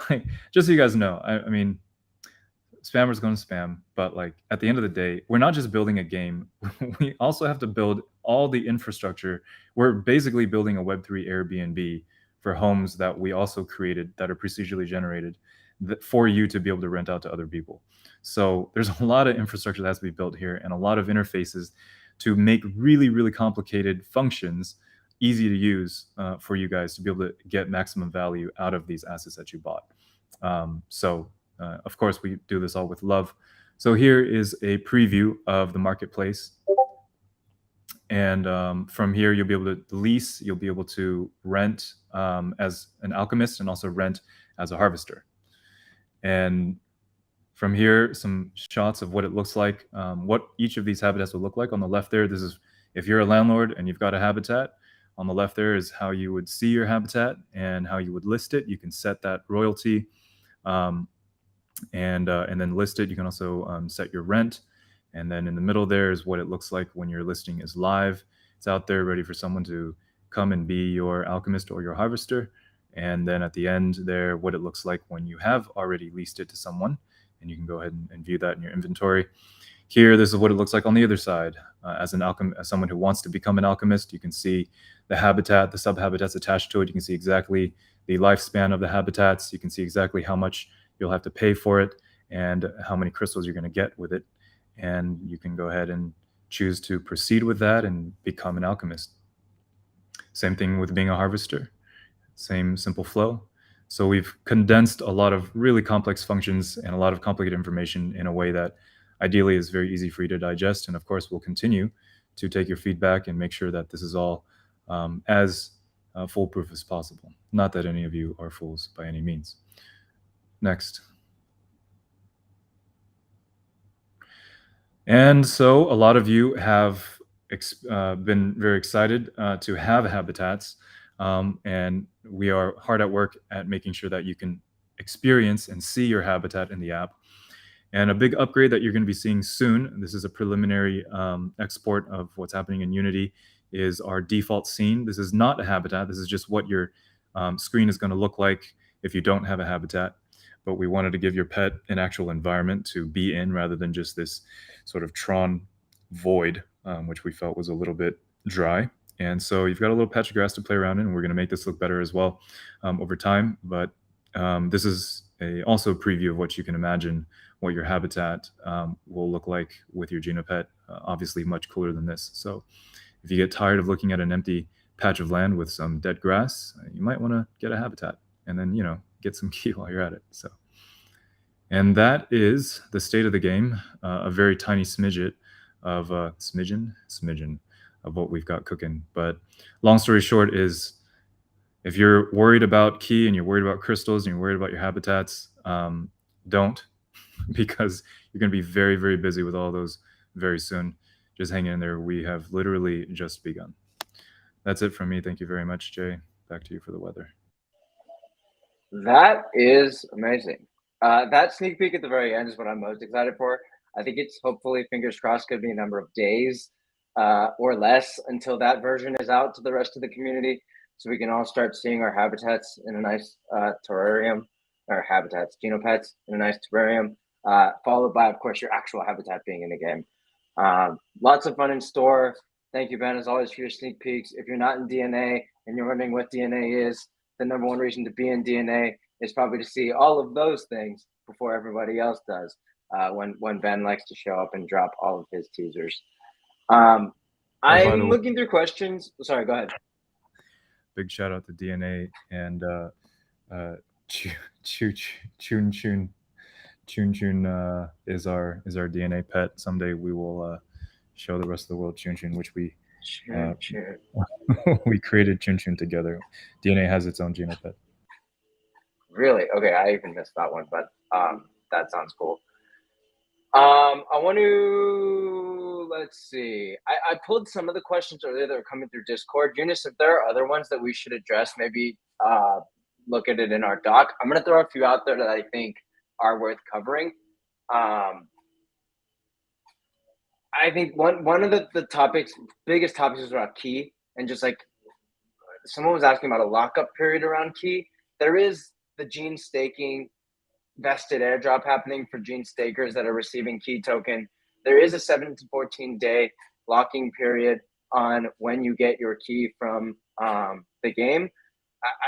S4: only, just so you guys know, I mean, spammers going to spam, but at the end of the day, we're not just building a game. We also have to build all the infrastructure. We're basically building a Web3 Airbnb for homes that we also created that are procedurally generated for you to be able to rent out to other people. So there's a lot of infrastructure that has to be built here, and a lot of interfaces to make really, really complicated functions easy to use for you guys to be able to get maximum value out of these assets that you bought. So of course, we do this all with love. So here is a preview of the marketplace. And from here, you'll be able to lease, you'll be able to rent as an alchemist, and also rent as a harvester. And from here, some shots of what it looks like, what each of these habitats will look like. On the left there, this is if you're a landlord and you've got a habitat. On the left there is how you would see your habitat and how you would list it. You can set that royalty and then list it. You can also set your rent. And then in the middle there is what it looks like when your listing is live. It's out there ready for someone to come and be your alchemist or your harvester. And then at the end there, what it looks like when you have already leased it to someone. And you can go ahead and view that in your inventory. Here, this is what it looks like on the other side. As someone who wants to become an alchemist, you can see the habitat, the subhabitats attached to it. You can see exactly the lifespan of the habitats. You can see exactly how much you'll have to pay for it and how many crystals you're going to get with it. And you can go ahead and choose to proceed with that and become an alchemist. Same thing with being a harvester. Same simple flow. So we've condensed a lot of really complex functions and a lot of complicated information in a way that ideally is very easy for you to digest. And of course, we'll continue to take your feedback and make sure that this is all as foolproof as possible. Not that any of you are fools by any means. Next. And so a lot of you have been very excited to have habitats. And we are hard at work at making sure that you can experience and see your habitat in the app. And a big upgrade that you're going to be seeing soon, this is a preliminary export of what's happening in Unity, is our default scene. This is not a habitat. This is just what your screen is going to look like if you don't have a habitat. But we wanted to give your pet an actual environment to be in rather than just this sort of Tron void, which we felt was a little bit dry. And so you've got a little patch of grass to play around in. We're going to make this look better as well over time. But this is also a preview of what you can imagine what your habitat will look like with your Genopet. Obviously much cooler than this. So if you get tired of looking at an empty patch of land with some dead grass, you might want to get a habitat and then, get some key while you're at it. So, and that is the state of the game, a very tiny smidgen of smidgen of what we've got cooking. But long story short is, if you're worried about key and you're worried about crystals and you're worried about your habitats, don't, because you're going to be very, very busy with all those very soon. Just hang in there. We have literally just begun. That's it from me. Thank you very much, Jay. Back to you for the weather.
S1: That is amazing. That sneak peek at the very end is what I'm most excited for. I think it's hopefully, fingers crossed, going to be a number of days or less until that version is out to the rest of the community, so we can all start seeing our habitats in a nice terrarium, or habitats, Genopets in a nice terrarium, followed by, of course, your actual habitat being in the game. Lots of fun in store. Thank you, Ben, as always, for your sneak peeks. If you're not in DNA and you're wondering what DNA is, the number one reason to be in DNA is probably to see all of those things before everybody else does, when Ben likes to show up and drop all of his teasers. I'm looking through questions. Sorry, go ahead.
S4: Big shout out to DNA and Chun Chun is our DNA pet. Someday we will show the rest of the world Chun Chun, which we we created Chun Chun together. DNA has its own Genopet.
S1: Really? Okay, I even missed that one, but that sounds cool. I want to, let's see. I pulled some of the questions earlier that were coming through Discord. Eunice, if there are other ones that we should address, maybe look at it in our doc. I'm going to throw a few out there that I think are worth covering. I think one of the biggest topics is around key, and just like someone was asking about a lockup period around key. There is the gene staking vested airdrop happening for gene stakers that are receiving key token. There is a 7 to 14 day locking period on when you get your key from the game.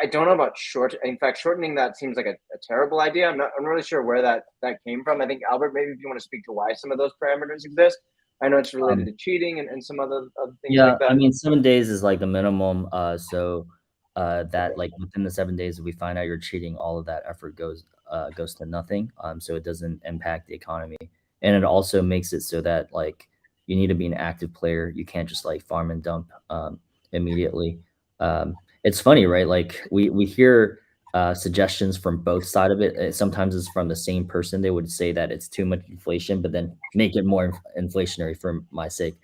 S1: I don't know about shortening that seems like a terrible idea. I'm not really sure where that came from. I think, Albert, maybe if you want to speak to why some of those parameters exist. I know it's related to cheating and some other things like that.
S2: I mean, 7 days is like the minimum. So that like within the 7 days, if we find out you're cheating, all of that effort goes goes to nothing, so it doesn't impact the economy, and it also makes it so that like you need to be an active player. You can't just like farm and dump immediately. It's funny, right? Like we hear suggestions from both side of it. Sometimes it's from the same person. They would say that it's too much inflation, but then make it more inflationary for my sake,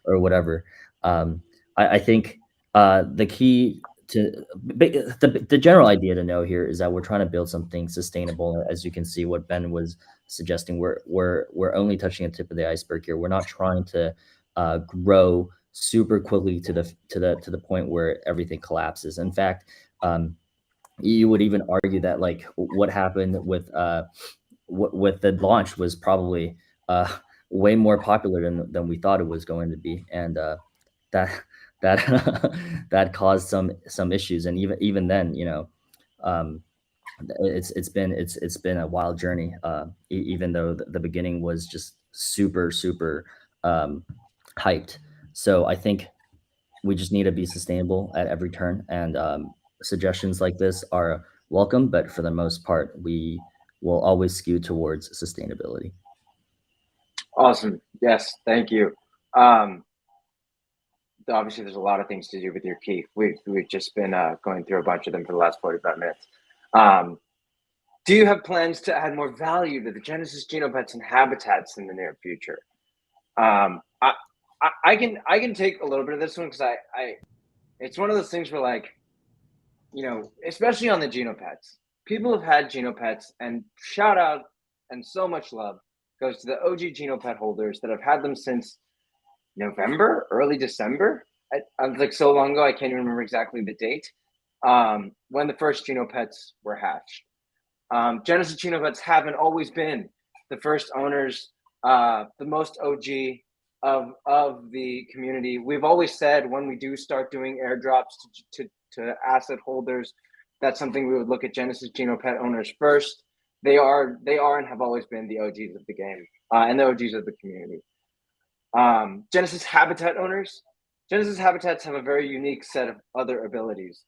S2: or whatever. I think the key to the general idea to know here is that we're trying to build something sustainable. As you can see, what Ben was suggesting, we're only touching the tip of the iceberg here. We're not trying to grow super quickly to the point where everything collapses. In fact, you would even argue that like what happened with the launch was probably way more popular than we thought it was going to be, and that that caused some issues. And even then, it's been a wild journey. Even though the beginning was just super hyped. So I think we just need to be sustainable at every turn, and suggestions like this are welcome, but for the most part, we will always skew towards sustainability.
S1: Awesome. Yes, thank you. Obviously, there's a lot of things to do with your key. We've just been going through a bunch of them for the last 45 minutes. Do you have plans to add more value to the Genesis Genopets and habitats in the near future? I can take a little bit of this one, because it's one of those things where, like, especially on the Genopets, people have had Genopets, and shout out and so much love goes to the OG Genopet holders that have had them since November, early December. I'm like so long ago, I can't even remember exactly the date when the first Genopets were hatched. Genesis Genopets haven't always been the first owners, the most OG of the community. We've always said when we do start doing airdrops to asset holders, that's something we would look at Genesis Genopet owners first. They are and have always been the OGs of the game, and the OGs of the community. Genesis Habitat owners. Genesis Habitats have a very unique set of other abilities.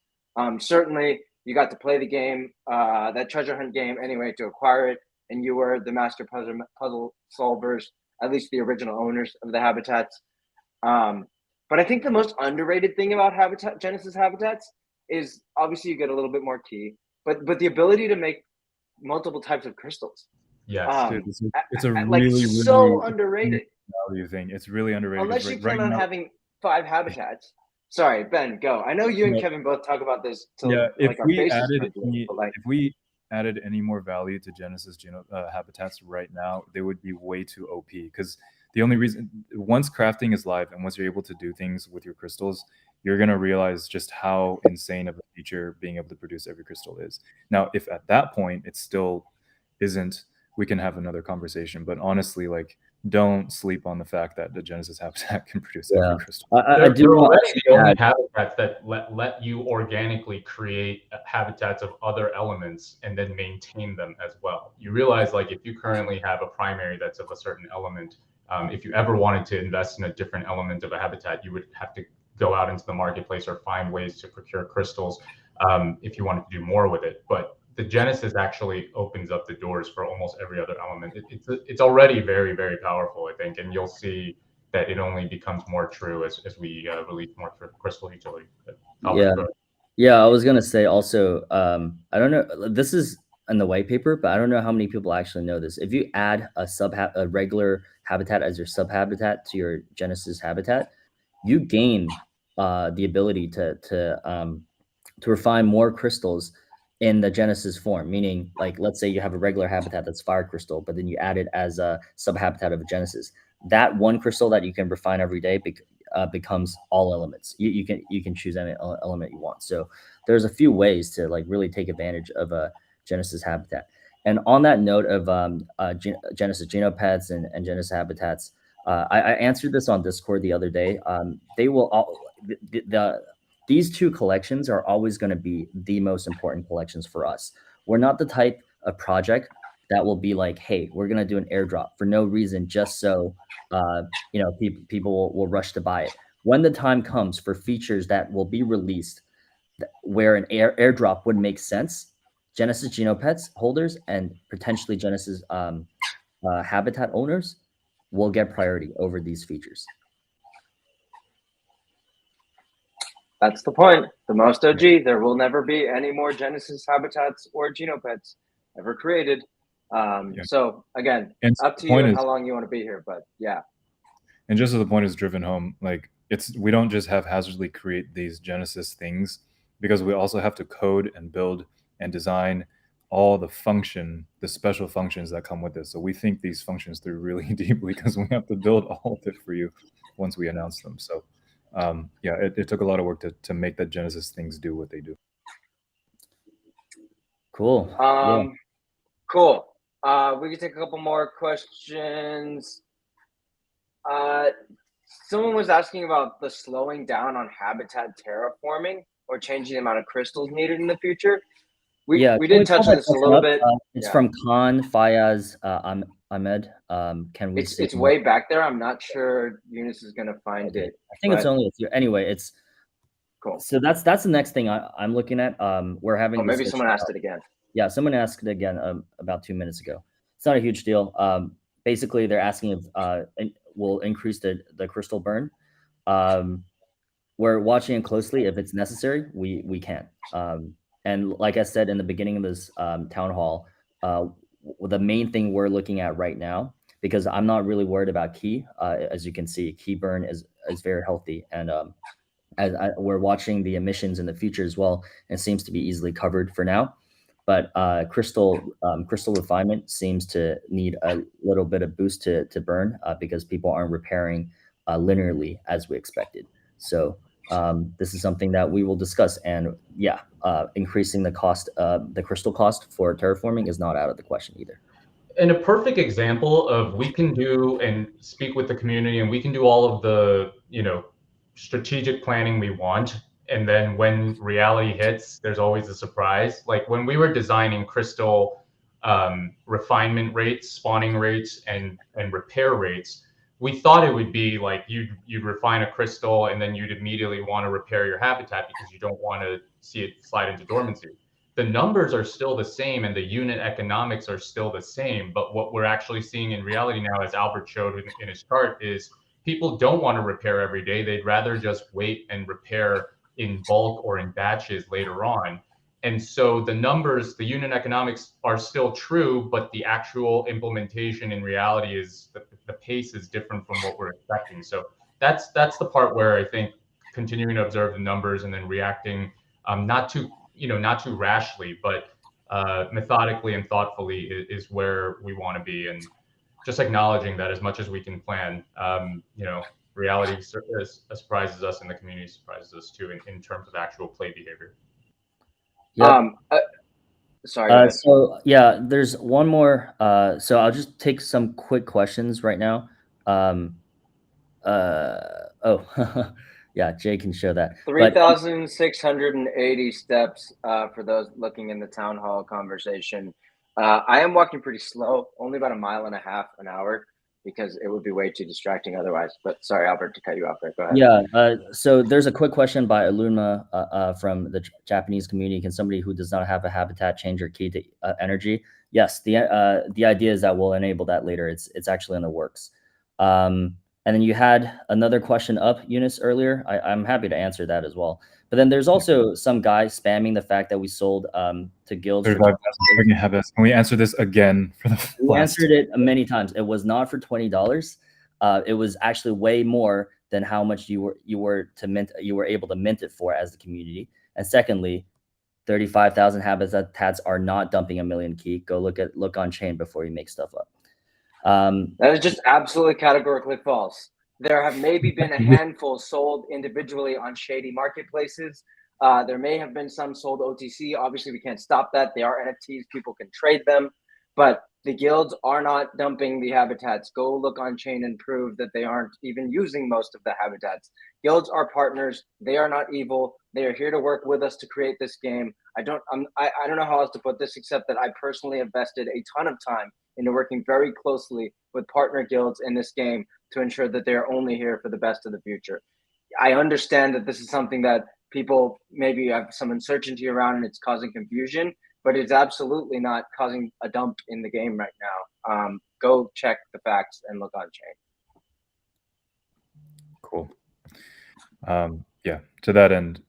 S1: Certainly, you got to play the game, that treasure hunt game anyway, to acquire it, and you were the master puzzle solvers, at least the original owners of the habitats. But I think the most underrated thing about Genesis Habitats is obviously you get a little bit more key, but the ability to make multiple types of crystals.
S3: Yes,
S4: Dude, it's a really
S1: so underrated
S4: value thing. It's really underrated.
S1: Unless you plan on having 5 habitats. Sorry, Ben, go. I know you and Kevin both talk about this till
S4: if
S1: our
S4: we
S1: faces
S4: added
S1: are blue, but like,
S4: if we added any more value to Genesis habitats right now, they would be way too OP, because the only reason, once crafting is live and once you're able to do things with your crystals, you're going to realize just how insane of a feature being able to produce every crystal is. Now, if at that point it still isn't, we can have another conversation. But honestly, like, don't sleep on the fact that the Genesis habitat can produce every crystal.
S3: I do already the only habitats that let you organically create habitats of other elements and then maintain them as well. You realize, like, if you currently have a primary that's of a certain element, if you ever wanted to invest in a different element of a habitat, you would have to go out into the marketplace or find ways to procure crystals if you wanted to do more with it. But the Genesis actually opens up the doors for almost every other element. It's already very, very powerful, I think, and you'll see that it only becomes more true as we release more crystal utility.
S2: Yeah, I was gonna say also, I don't know, this is in the white paper, but I don't know how many people actually know this. If you add a regular habitat as your subhabitat to your Genesis habitat, you gain the ability to refine more crystals in the Genesis form. Meaning, like, let's say you have a regular habitat that's fire crystal, but then you add it as a subhabitat of a Genesis. That one crystal that you can refine every day becomes all elements. You can choose any element you want. So there's a few ways to like really take advantage of a Genesis habitat. And on that note of Genesis Genopets and Genesis habitats, I answered this on Discord the other day. They will all these two collections are always going to be the most important collections for us. We're not the type of project that will be like, hey, we're going to do an airdrop for no reason, just so people will rush to buy it. When the time comes for features that will be released where an airdrop would make sense, Genesis Genopets holders and potentially Genesis habitat owners will get priority over these features.
S1: That's the point. The most OG, there will never be any more Genesis habitats or Genopets ever created. So again,
S4: And
S1: up
S4: the
S1: to you
S4: point
S1: and
S4: is,
S1: how long you want to be here, but yeah.
S4: and just so the point is driven home, like we don't just haphazardly create these Genesis things, because we also have to code and build and design all the special functions that come with this. So we think these functions through really deeply, because we have to build all of it for you once we announce them. So yeah, it took a lot of work to make the Genesis things do what they do.
S2: Cool.
S1: Cool. We can take a couple more questions. Someone was asking about the slowing down on habitat terraforming or changing the amount of crystals needed in the future. We did touch on this a little bit.
S2: It's from Khan Fayaz Ahmed. Can we see?
S1: It's way back there. I'm not sure Eunice is going to find it.
S2: I think it's only a few. Anyway, it's
S1: cool.
S2: So that's the next thing I'm looking at. We're having.
S1: Maybe someone asked it again.
S2: Yeah, someone asked it again about 2 minutes ago. It's not a huge deal. Basically, they're asking if we'll increase the crystal burn. We're watching it closely. If it's necessary, we can. And like I said in the beginning of this town hall, the main thing we're looking at right now, because I'm not really worried about key. As you can see, key burn is very healthy, and we're watching the emissions in the future as well. It seems to be easily covered for now. But crystal refinement seems to need a little bit of boost to burn because people aren't repairing linearly as we expected. So this is something that we will discuss. And yeah, increasing the cost, the crystal cost for terraforming is not out of the question either.
S3: And a perfect example of we can do and speak with the community, and we can do all of the strategic planning we want. And then when reality hits, there's always a surprise. Like when we were designing crystal refinement rates, spawning rates, and repair rates, we thought it would be like you'd refine a crystal and then you'd immediately want to repair your habitat because you don't want to see it slide into dormancy. The numbers are still the same and the unit economics are still the same. But what we're actually seeing in reality now, as Albert showed in his chart, is people don't want to repair every day. They'd rather just wait and repair in bulk or in batches later on. And so the numbers, the unit economics are still true, but the actual implementation in reality is the pace is different from what we're expecting. So that's the part where I think continuing to observe the numbers and then reacting not too rashly, but methodically and thoughtfully is where we want to be. And just acknowledging that as much as we can plan, reality surprises us and the community surprises us too in terms of actual play behavior.
S2: Yeah.
S1: Sorry.
S2: So yeah, there's one more. So I'll just take some quick questions right now. Yeah, Jay can show that.
S1: 3,680 steps for those looking in the town hall conversation. I am walking pretty slow, only about 1.5 miles an hour, because it would be way too distracting otherwise. But sorry, Albert, to cut you off there. Go ahead.
S2: Yeah. So there's a quick question by Aluma from the Japanese community. Can somebody who does not have a habitat change their key to energy? Yes. The idea is that we'll enable that later. It's actually in the works. And then you had another question up, Eunice, earlier. I'm happy to answer that as well. But then there's also some guy spamming the fact that we sold to guilds.
S4: Can we answer this again for the
S2: We answered it many times. It was not for $20. It was actually way more than how much you were able to mint it for as the community. And secondly, 35,000 habitats are not dumping 1 million key. Go look on chain before you make stuff up.
S1: That is just absolutely categorically false. There have maybe been a handful sold individually on shady marketplaces. There may have been some sold OTC. Obviously, we can't stop that. They are NFTs. People can trade them. But the guilds are not dumping the habitats. Go look on chain and prove that they aren't even using most of the habitats. Guilds are partners. They are not evil. They are here to work with us to create this game. I don't know how else to put this except that I personally invested a ton of time into working very closely with partner guilds in this game to ensure that they are only here for the best of the future. I understand that this is something that people maybe have some uncertainty around and it's causing confusion. but it's absolutely not causing a dump in the game right now. Go check the facts and look on chain.
S4: Cool. Yeah, to that end.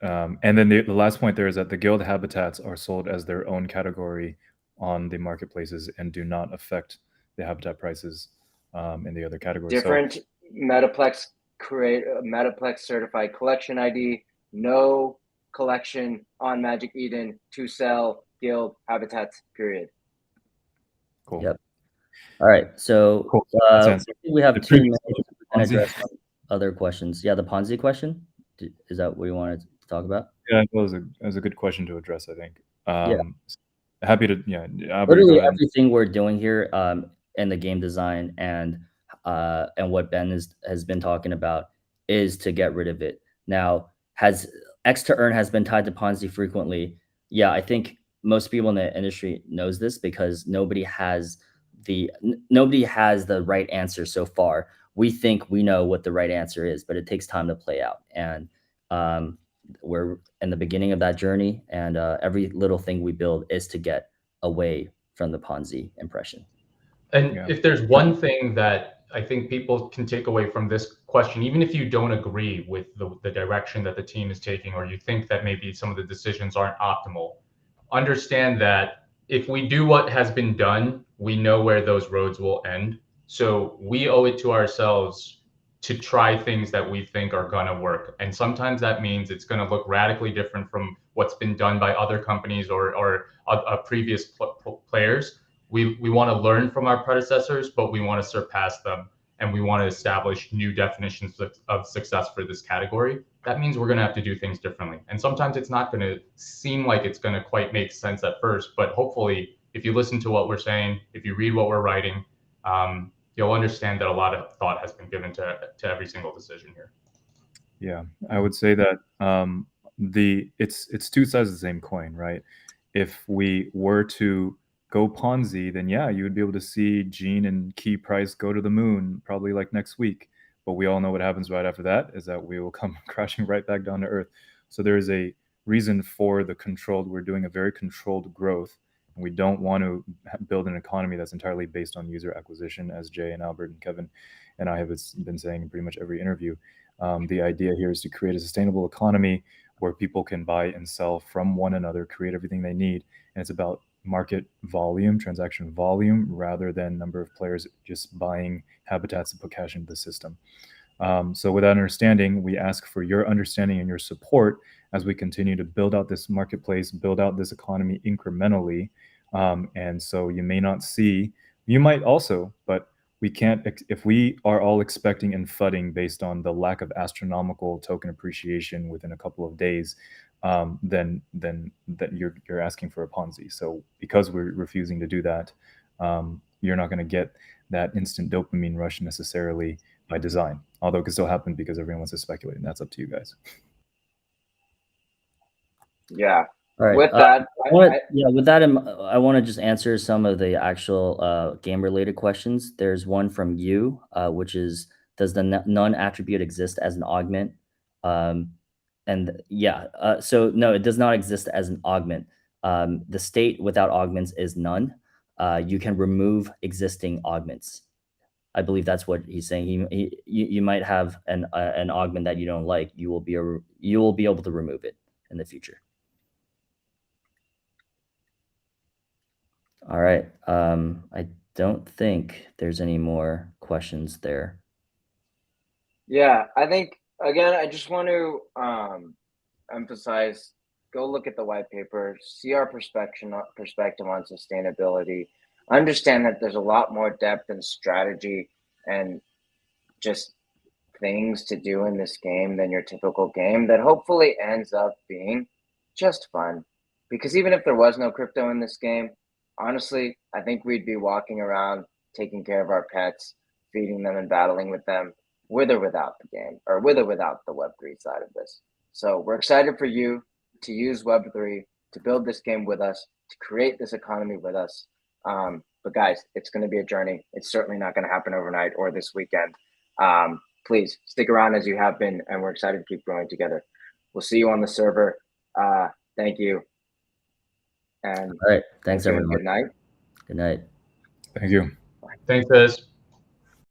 S4: And then the last point there is that the guild habitats are sold as their own category on the marketplaces and do not affect the habitat prices in the other categories.
S1: Different Metaplex Metaplex certified collection ID, no collection on Magic Eden to sell guild habitats, period.
S4: Cool.
S2: Yep. All right. So
S4: Cool.
S2: we have
S4: The
S2: 2
S4: previous
S2: minutes to
S4: Ponzi.
S2: address other questions. Yeah, the Ponzi question. Is that what you wanted to talk about?
S4: Yeah, that was a good question to address, I think.
S2: Yeah.
S4: Happy to, yeah. Albert,
S2: Literally
S4: go ahead.
S2: everything we're doing here in the game design and what Ben has been talking about is to get rid of it. Now, has X to earn has been tied to Ponzi frequently? Yeah, I think most people in the industry knows this because nobody has the right answer so far. We think we know what the right answer is, but it takes time to play out. And we're in the beginning of that journey, and every little thing we build is to get away from the Ponzi impression.
S3: And if there's one thing that I think people can take away from this question, even if you don't agree with the direction that the team is taking, or you think that maybe some of the decisions aren't optimal, understand that if we do what has been done, we know where those roads will end. So we owe it to ourselves to try things that we think are going to work. And sometimes that means it's going to look radically different from what's been done by other companies or previous players. We want to learn from our predecessors, but we want to surpass them, and we want to establish new definitions of success for this category. That means we're going to have to do things differently. And sometimes it's not going to seem like it's going to quite make sense at first, but hopefully if you listen to what we're saying, if you read what we're writing, you'll understand that a lot of thought has been given to every single decision here.
S4: Yeah, I would say that it's two sides of the same coin, right? If we were to go Ponzi, then yeah, you would be able to see Gene and Key price go to the moon probably like next week. But we all know what happens right after that is that we will come crashing right back down to earth. So there is a reason for the controlled. We're doing a very controlled growth, and we don't want to build an economy that's entirely based on user acquisition, as Jay and Albert and Kevin and I have been saying in pretty much every interview. The idea here is to create a sustainable economy where people can buy and sell from one another, create everything they need. And it's about market volume, transaction volume, rather than number of players just buying habitats to put cash into the system. So with that understanding, we ask for your understanding and your support as we continue to build out this marketplace, build out this economy incrementally. And so you may not see, you might also, but we can't, if we are all expecting and fudding based on the lack of astronomical token appreciation within a couple of days, then that you're asking for a Ponzi. So because we're refusing to do that, you're not going to get that instant dopamine rush necessarily by design, although it could still happen because everyone wants to speculate, and that's up to you guys.
S1: Yeah.
S2: All right.
S1: With that,
S2: I want to just answer some of the actual game-related questions. There's one from you, which is, does the none attribute exist as an augment? And yeah, so no, it does not exist as an augment. The state without augments is none. You can remove existing augments. I believe that's what he's saying. You might have an augment that you don't like. You will be able to remove it in the future. All right. I don't think there's any more questions there.
S1: Yeah, I think, again, I just want to emphasize, go look at the white paper, see our perspective on sustainability, understand that there's a lot more depth and strategy and just things to do in this game than your typical game that hopefully ends up being just fun. Because even if there was no crypto in this game, honestly, I think we'd be walking around taking care of our pets, feeding them and battling with them, with or without the game, or with or without the Web3 side of this. So we're excited for you to use Web3, to build this game with us, to create this economy with us. But guys, it's going to be a journey. It's certainly not going to happen overnight or this weekend. Please stick around as you have been, and we're excited to keep growing together. We'll see you on the server. Thank you. And
S2: All right. Thanks,
S1: everyone,
S2: everyone.
S1: good night.
S2: Good night.
S4: Thank you.
S3: Thanks, guys.